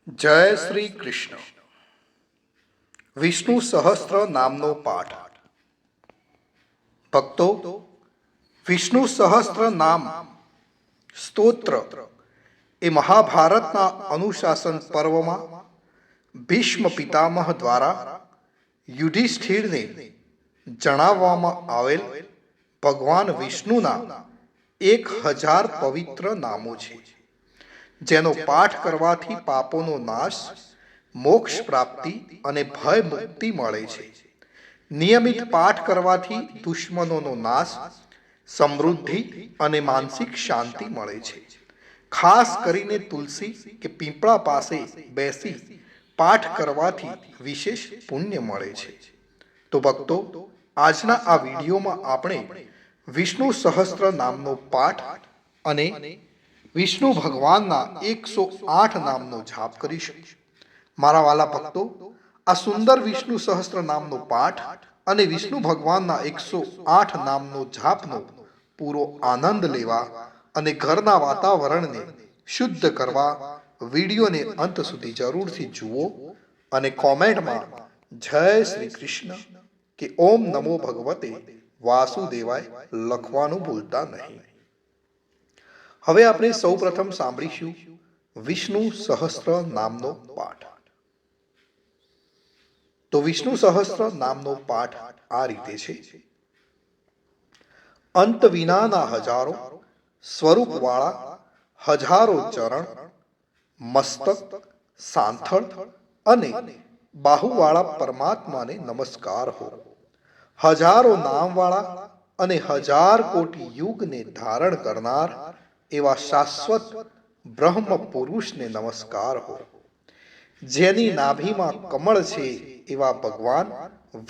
જય શ્રી કૃષ્ણ. વિષ્ણુ સહસ્ત્ર નામનો પાઠ. ભક્તો, વિષ્ણુ સહસ્ત્ર નામ સ્તોત્ર એ મહાભારતના અનુશાસન પર્વમાં ભીષ્મ પિતામહ દ્વારા યુધિષ્ઠિરને જણાવવામાં આવેલ ભગવાન વિષ્ણુના 1000 પવિત્ર નામો છે, જેનો પાઠ કરવાથી પાપોનો નાશ, મોક્ષ પ્રાપ્તિ અને ભય મુક્તિ મળે છે. નિયમિત પાઠ કરવાથી દુશ્મનોનો નાશ, સમૃદ્ધિ અને માનસિક શાંતિ મળે છે. ખાસ કરીને તુલસી કે પીપળા પાસે બેસી પાઠ કરવાથી વિશેષ પુણ્ય મળે છે. તો ભક્તો, આજના આ વિડીયોમાં આપણે વિષ્ણુ સહસ્ત્ર નામનો પાઠ અને વિષ્ણુ ભગવાનના 108 નામનો જાપ કરીશું. મારા વાલા ભક્તો, આ સુંદર વિષ્ણુ સહસ્ત્ર નામનો પાઠ અને વિષ્ણુ ભગવાનના 108 નામનો જાપનો પૂરો આનંદ લેવા અને ઘરના વાતાવરણને શુદ્ધ કરવા વિડીયોને અંત સુધી જરૂરથી જુઓ અને કોમેન્ટમાં જય શ્રી કૃષ્ણ કે ઓમ નમો ભગવતે વાસુદેવાય લખવાનું ભૂલતા નહીં. હવે આપણે સૌપ્રથમ સાંભળીશું વિષ્ણુ સહસ્ત્ર નામનો પાઠ. તો વિષ્ણુ સહસ્ત્ર નામનો પાઠ આ રીતે છે. અંત વિનાના હજારો સ્વરૂપવાળા હજારો ચરણ, મસ્તક, સાંથળ અને બાહુવાળા પરમાત્માને નમસ્કાર હો. હજારો નામવાળા અને 1000 કોટી યુગને ધારણ કરનાર એવા શાશ્વત બ્રહ્મ પુરુષને નમસ્કાર હો. જેની નાભીમાં કમળ છે એવા ભગવાન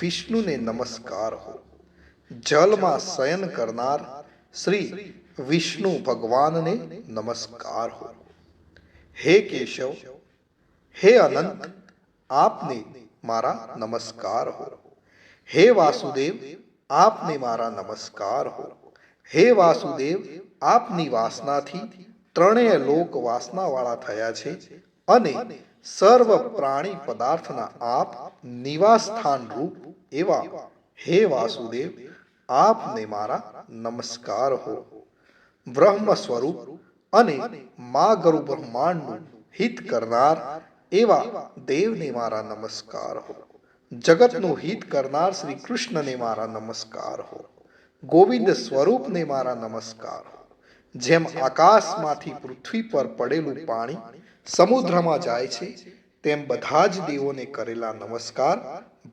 વિષ્ણુને નમસ્કાર હો. જલમાં શયન કરનાર શ્રી વિષ્ણુ ભગવાનને નમસ્કાર હો. હે કેશવ, હે અનંત, આપને મારા નમસ્કાર હો. હે વાસુદેવ, આપને મારા નમસ્કાર હો. હે વાસુદેવ, આપની વાસનાથી ત્રણેય લોક વાસનાવાળા થયા છે અને સર્વ પ્રાણી પદાર્થના આપ નિવાસ સ્થાન રૂપ એવા હે વાસુદેવ, આપને મારા નમસ્કાર હો. બ્રહ્મ સ્વરૂપ અને મા ગરુ બ્રહ્માંડનું હિત કરનાર એવા દેવને મારા નમસ્કાર હો. જગતનું હિત કરનાર શ્રી કૃષ્ણને મારા નમસ્કાર હો. ગોવિંદ સ્વરૂપને મારા નમસ્કાર હો. જેમ આકાશમાંથી પૃથ્વી પર પડેલું પાણી સમુદ્રમાં જાય છે, તેમ બધા જ દેવોને કરેલા નમસ્કાર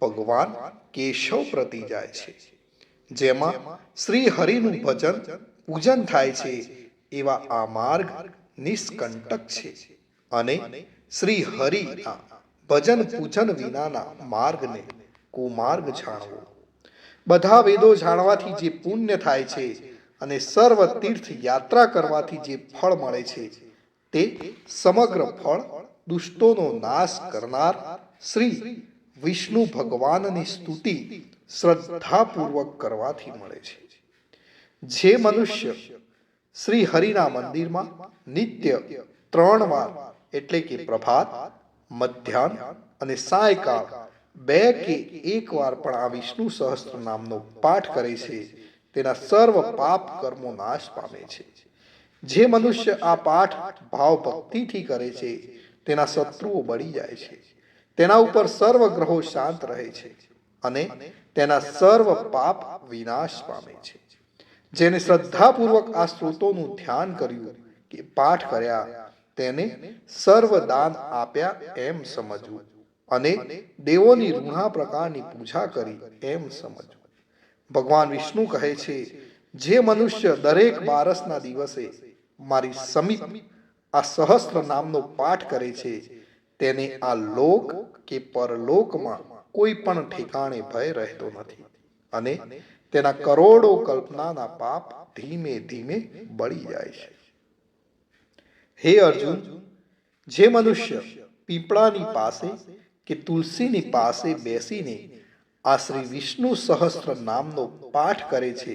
ભગવાન કેશવ પ્રતિ જાય છે. જેમાં શ્રી હરિનું ભજન પૂજન થાય છે એવા આ માર્ગ નિષ્કંટક છે અને શ્રી હરિના ભજન પૂજન વિનાના માર્ગને કુમાર્ગ જાણવો. બધા વેદો જાણવાથી જે પુણ્ય થાય છે અને સર્વ તીર્થ યાત્રા કરવાથી જે ફળ મળે છે, તે સમગ્ર ફળ દુષ્ટોનો નાશ કરનાર શ્રી વિષ્ણુ ભગવાનની સ્તુતિ શ્રદ્ધાપૂર્વક કરવાથી મળે છે. જે મનુષ્ય શ્રી હરિના મંદિરમાં નિત્ય 3 વાર એટલે કે પ્રભાત, મધ્યાહ્ન અને સાયકાળ 2 કે 1 વાર પણ આ વિષ્ણુ સહસ્ત્ર નામનો પાઠ કરે છે, તેના સર્વ પાપ કર્મો નાશ પામે છે. જે મનુષ્ય આ પાઠ ભાવ ભક્તિથી કરે છે, તેના શત્રુઓ બળી જાય છે, તેના ઉપર સર્વ ગ્રહો શાંત રહે છે અને તેના સર્વ પાપ વિનાશ પામે છે. જેને શ્રદ્ધાપૂર્વક આ સ્ત્રોતોનું ધ્યાન કર્યું કે પાઠ કર્યા, તેને સર્વ દાન આપ્યા એમ સમજવું અને દેવોની ઋણા પ્રકારની પૂજા કરી એમ સમજવું. ભગવાન વિષ્ણુ કહે છે, જે મનુષ્ય દરેક બારસના દિવસે મારી સમીપ આ સહસ્ત્ર નામનો પાઠ કરે છે, તેને આ લોક કે પરલોકમાં કોઈ પણ ઠેકાણે ભય રહેતો નથી અને તેના કરોડો કલ્પનાના પાપ ધીમે ધીમે બળી જાય છે. હે અર્જુન, જે મનુષ્ય પીપળાની પાસે કે તુલસીની પાસે બેસીને આ શ્રી વિષ્ણુ સહસ્ત્ર નામનો પાઠ કરે છે,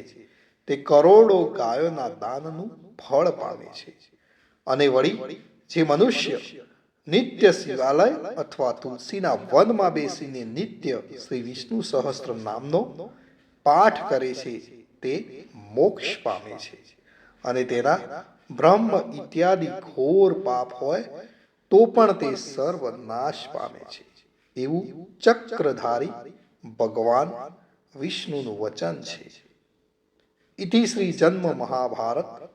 તે કરોડો ગાયોના દાનનું ફળ પામે છે. અને વળી જે મનુષ્ય નિત્ય શિવાલય અથવા તુલસીના વનમાં બેસીને નિત્ય શ્રી વિષ્ણુ સહસ્ત્ર નામનો પાઠ કરે છે તે મોક્ષ પામે છે અને તેના બ્રહ્મ ઇત્યાદિ ઘોર પાપ હોય તો પણ તે સર્વ નાશ પામે છે એવું ચક્રધારી ભગવાન વિષ્ણુનું વચન છે. ઇતિ શ્રી જન્મ મહાભારત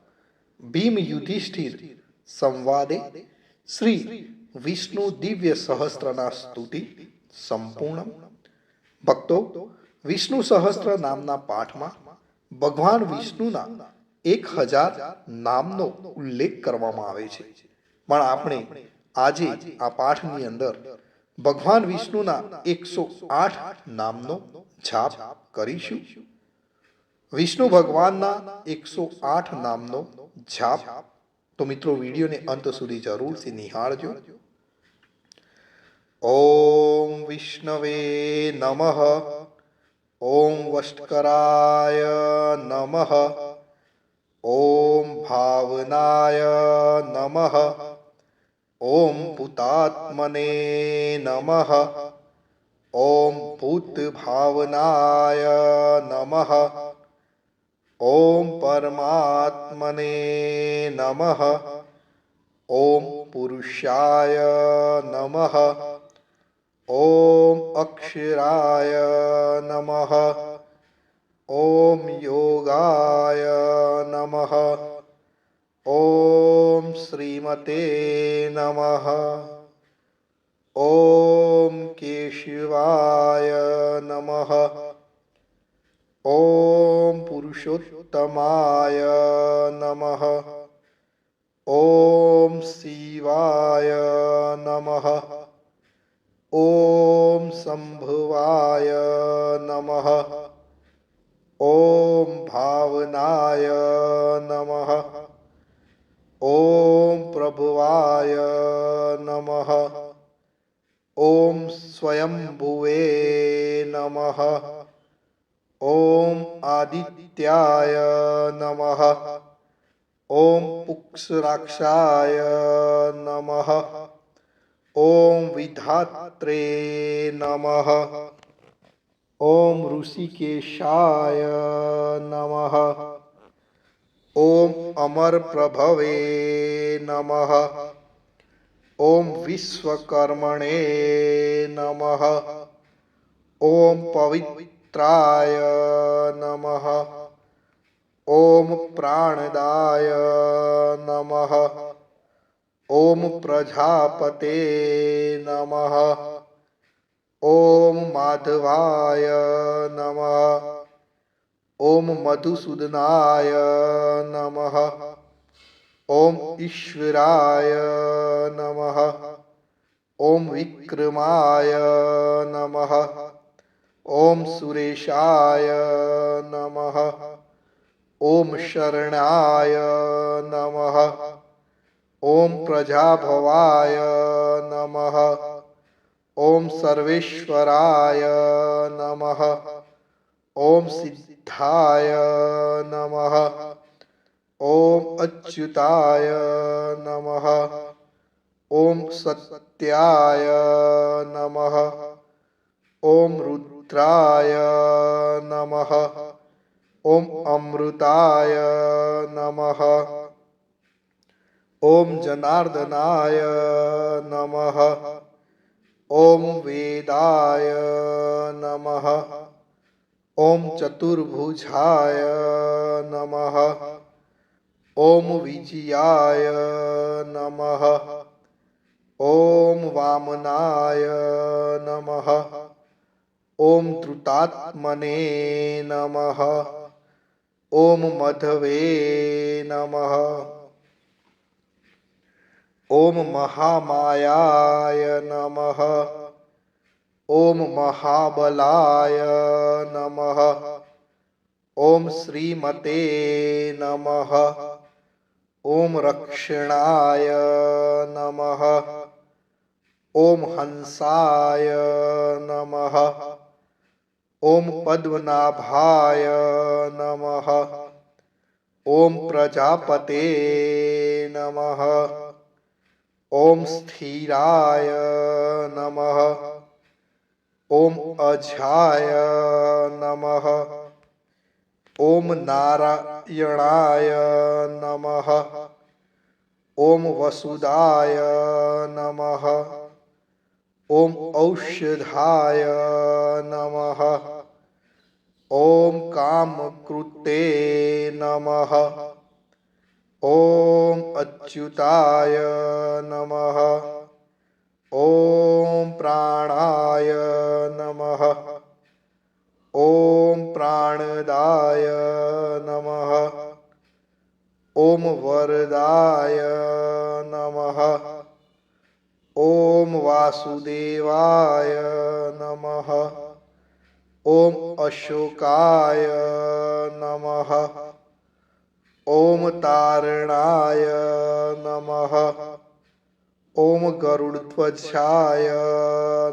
ભીમ યુધિષ્ઠિર સંવાદે શ્રી વિષ્ણુ દિવ્ય સહસ્ત્રના સ્તુતિ સંપૂર્ણ. ભક્તો, વિષ્ણુ સહસ્ત્ર નામના પાઠમાં ભગવાન વિષ્ણુના 1000 નામનો ઉલ્લેખ કરવામાં આવે છે, પણ આપણે આજે આ પાઠની અંદર ભગવાન વિષ્ણુના 108 નામનો જાપ કરીશું. વિષ્ણુ ભગવાનના 108 નામનો જાપ તો મિત્રો વિડીયોને અંત સુધી જરૂરથી નિહાળજો. ઓમ વિષ્ણવે નમઃ. ઓમ વષ્ટકરાય નમઃ. ઓમ ભાવનાય નમઃ. ઓમ ભૂતાત્મને નમઃ. ઓમ ભૂત ભાવનાય નમઃ. ઓમ પરમાત્મને નમઃ. ઓમ પુરુષાય નમઃ. ઓમ અક્ષરાય નમઃ. ઓમ યોગાય નમઃ. ઓમ શ્રીમતે નમઃ. ઓમ કેશવાય નમઃ. ઓમ પુરુષોત્તમાય નમઃ. ઓમ શિવાય નમઃ. ઓમ શંભવાય નમઃ. ઓમ ભાવનાય નમઃ. ઓમ પ્રભવાય નમઃ. ઓમ સ્વયંભુવે નમઃ. ઓમ આદિત્યાય નમઃ. ઓમ પુક્ષરાક્ષાય નમઃ. ઓમ વિધાત્રે નમઃ. ઓમ ઋષિકેશાય નમઃ. ઓમ અમરપ્રભવે નમઃ. ઓમ વિશ્વકર્મણે નમઃ. ઓમ પવિત્રાય નમઃ. ઓમ પ્રાણદાય નમઃ. ઓમ પ્રજાપતે નમઃ. ઓમ માધવાય નમઃ. ઓમ મધુસૂદનાય નમઃ. ઓમ ઈશ્વરાય નમઃ. ઓમ વિક્રમાય નમઃ. ઓમ સુરેશાય નમઃ. ઓમ શરણાય નમઃ. ઓમ પ્રજાભવાય નમઃ. ઓમ સર્વેશ્વરાય નમઃ. ઓમ સિદ્ધાય નમઃ. ઓમ અચ્યુતાય નમઃ. ઓમ સત્યાય નમઃ. ઓમ રુદ્રાય નમઃ. ઓમ અમૃતાય નમઃ. ઓમ જનાર્દનાય નમઃ. ઓમ વેદાય નમઃ. ઓમ ચતુર્ભુજાય નમઃ. ઓમ વિજયાય નમઃ. ઓમ વામનાય નમઃ. ઓમ ધૃતાત્મને નમઃ. ઓમ મધવે નમઃ. ઓમ મહામાયાય નમઃ. ઓમ મહાબલાય નમઃ. ઓમ શ્રીમતે નમઃ. ઓમ રક્ષણાય નમઃ. ઓમ હંસાય નમઃ. ઓમ પદ્મનાભાય નમઃ. ઓમ પ્રજાપતે નમઃ. ઓમ સ્થિરાય નમઃ. ઓમ અજાય નમઃ. ઓમ નારાયણાય નમઃ. ઓમ વસુદાય નમઃ. ઓમ ઔષધાય નમઃ. ઓમ કામકૃતે નમઃ. ઓમ અચ્યુતાય નમઃ. ઓમ પ્રાણાય નમઃ. ઓમ પ્રાણદાય નમઃ. ઓમ વરદાય નમઃ. ઓમ વાસુદેવાય નમઃ. ઓમ અશોકાય નમઃ. ઓમ તારણાય નમઃ. ઓમ ગરુડધ્વજાય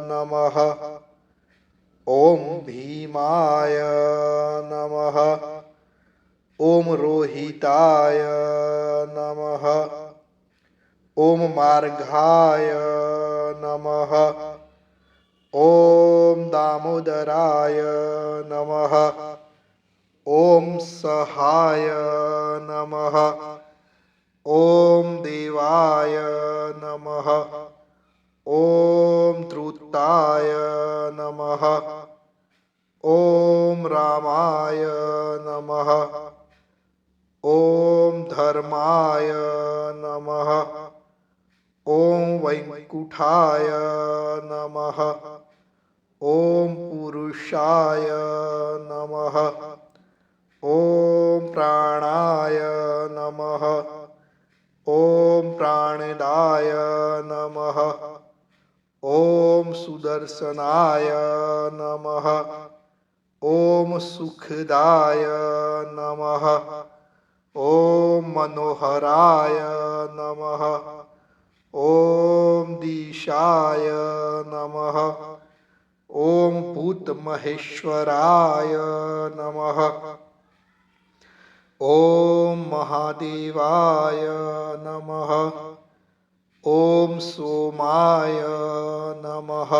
નમઃ. ઓમ ભીમાય નમઃ. ઓમ રોહિતાય નમઃ. ઓમ માર્ગાય નમઃ. ઓમ દામોદરાય નમઃ. ઓમ સહાય નમઃ. ઓમ દેવાય નમઃ. ઓમ ધૃતાય નમઃ. ઓમ રામાય નમઃ. ઓમ ધર્માય નમઃ. ઓમ વૈકુંઠાય નમઃ. ઓમ પુરુષાય નમઃ. ઓમ પ્રાણાય નમઃ. ઓમ પ્રાણદાય નમઃ. ઓમ સુદર્શનાય નમઃ. ઓમ સુખદાય નમઃ. ઓમ મનોહરાય નમઃ. ઓમ દિશાય નમઃ. ઓમ ભૂતમહેશ્વરાય નમઃ. ઓમ મહાદેવાય નમઃ. ઓમ સોમાય નમઃ.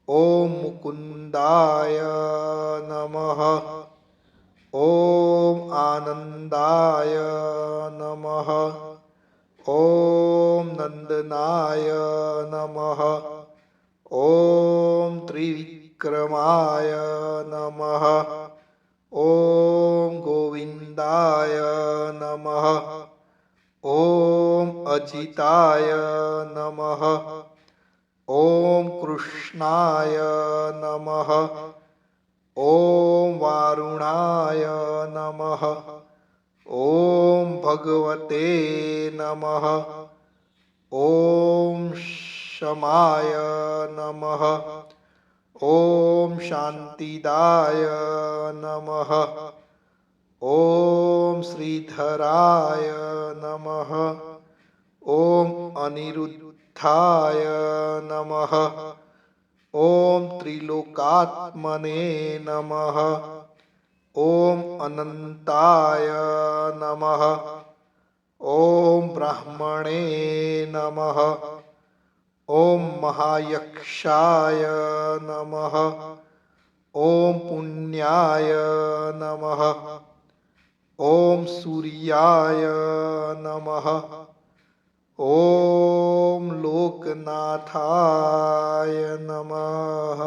ઓમ મુકુંદાય નમઃ. ઓમ આનંદાય નમઃ. ઓમ નંદનાય નમઃ. ઓમ ત્રિવિક્રમાય નમઃ. ઓમ ગોવિંદાય નમઃ. ઓમ અજિતાય નમઃ. ઓમ કૃષ્ણાય નમઃ. ઓમ વારુણાય નમઃ. ઓમ ભગવતે નમઃ. ઓમ શમાય નમઃ. ઓમ શાંતિદાય નમઃ. ઓમ શ્રીધરાય નમઃ. ઓમ અનિરુદ્ધાય નમઃ. ઓમ ત્રિલોકાત્મને નમઃ. ઓમ અનંતાય નમઃ. ઓમ બ્રાહ્મણે નમઃ. ઓમ મહાયક્ષાય નમઃ. ઓમ પુણ્યાય નમઃ. ઓમ સૂર્યાય નમઃ. ઓમ લોકનાથાય નમઃ.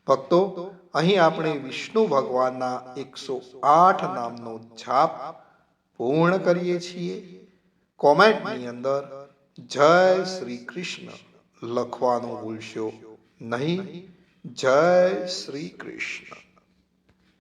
ભક્તો, અહીં આપણે વિષ્ણુ ભગવાનના 108 નામનો જાપ પૂર્ણ કરીએ છીએ. કોમેન્ટની અંદર જય શ્રી કૃષ્ણ લખવાનું ભૂલશો નહીં. જય શ્રી કૃષ્ણ.